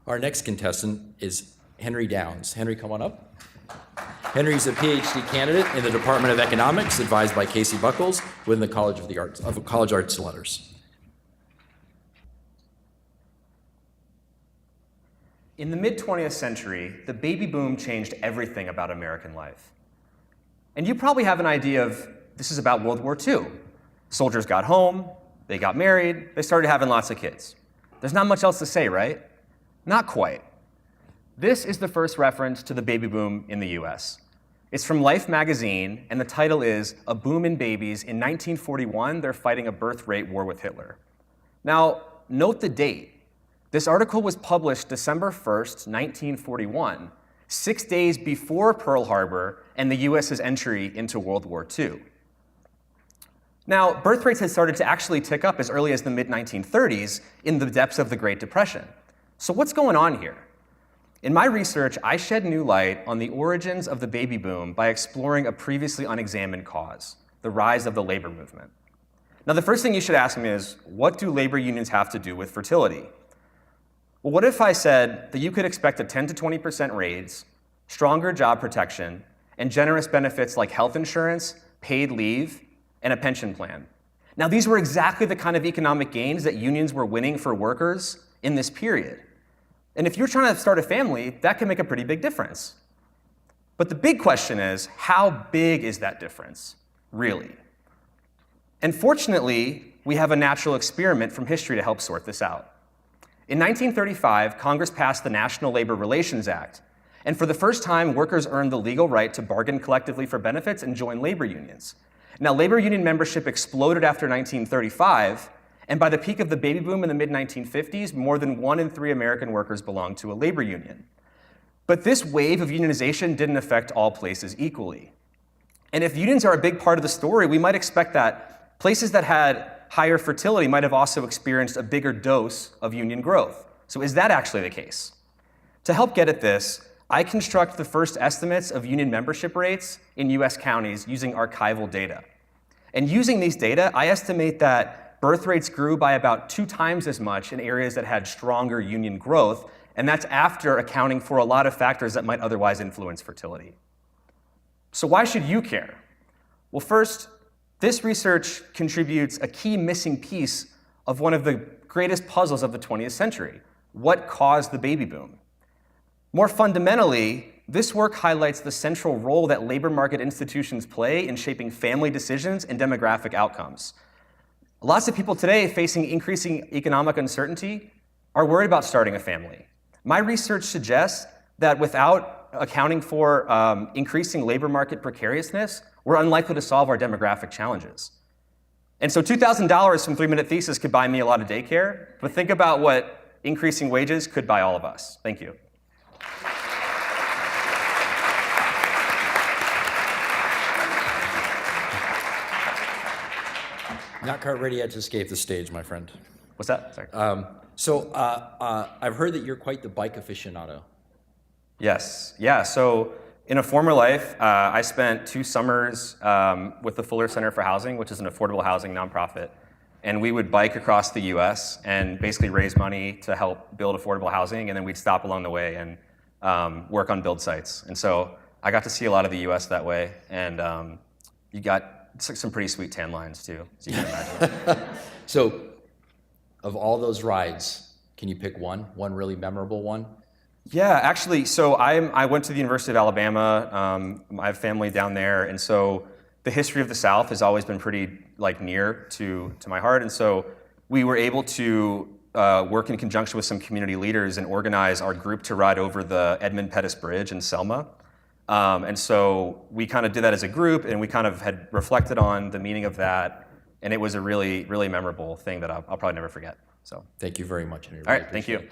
Our next contestant is Henry Downs. Henry, come on up. Henry's a PhD candidate in the Department of Economics, advised by Casey Buckles within the College Arts and Letters. In the mid-20th century, the baby boom changed everything about American life. And you probably have an idea of this is about World War II. Soldiers got home, they got married, they started having lots of kids. There's not much else to say, right? Not quite. This is the first reference to the baby boom in the US. It's from Life magazine, and the title is A Boom in Babies. In 1941, they're fighting a birth rate war with Hitler. Now, note the date. This article was published December 1st, 1941, 6 days before Pearl Harbor and the US's entry into World War II. Now, birth rates had started to actually tick up as early as the mid-1930s in the depths of the Great Depression. So what's going on here? In my research, I shed new light on the origins of the baby boom by exploring a previously unexamined cause, the rise of the labor movement. Now, the first thing you should ask me is, what do labor unions have to do with fertility? Well, what if I said that you could expect a 10 to 20% raise, stronger job protection, and generous benefits like health insurance, paid leave, and a pension plan? Now, these were exactly the kind of economic gains that unions were winning for workers in this period. And if you're trying to start a family, that can make a pretty big difference. But the big question is, how big is that difference, really? And fortunately, we have a natural experiment from history to help sort this out. In 1935, Congress passed the National Labor Relations Act, and for the first time, workers earned the legal right to bargain collectively for benefits and join labor unions. Now, labor union membership exploded after 1935, and by the peak of the baby boom in the mid-1950s, more than 1 in 3 American workers belonged to a labor union. But this wave of unionization didn't affect all places equally. And if unions are a big part of the story, we might expect that places that had higher fertility might have also experienced a bigger dose of union growth. So is that actually the case? To help get at this, I construct the first estimates of union membership rates in US counties using archival data. And using these data, I estimate that birth rates grew by about 2 times as much in areas that had stronger union growth, and that's after accounting for a lot of factors that might otherwise influence fertility. So why should you care? Well, first, this research contributes a key missing piece of one of the greatest puzzles of the 20th century. What caused the baby boom? More fundamentally, this work highlights the central role that labor market institutions play in shaping family decisions and demographic outcomes. Lots of people today facing increasing economic uncertainty are worried about starting a family. My research suggests that without accounting for increasing labor market precariousness, we're unlikely to solve our demographic challenges. And so $2,000 from 3 Minute Thesis could buy me a lot of daycare, but think about what increasing wages could buy all of us. Thank you. Not quite ready yet to escape the stage, my friend. What's that? Sorry. I've heard that you're quite the bike aficionado. Yes. Yeah. So in a former life, I spent 2 summers with the Fuller Center for Housing, which is an affordable housing nonprofit. And we would bike across the US and basically raise money to help build affordable housing. And then we'd stop along the way and work on build sites. And so I got to see a lot of the US that way. And you got some pretty sweet tan lines too, as you can imagine. So, of all those rides, can you pick one really memorable one? Yeah, actually, so I went to the University of Alabama. I have family down there, and so the history of the South has always been pretty near to my heart. And so we were able to work in conjunction with some community leaders and organize our group to ride over the Edmund Pettus Bridge in Selma. And so we kind of did that as a group, and we kind of had reflected on the meaning of that, and it was a really, really memorable thing that I'll probably never forget. So thank you very much, Henry. All right, thank you.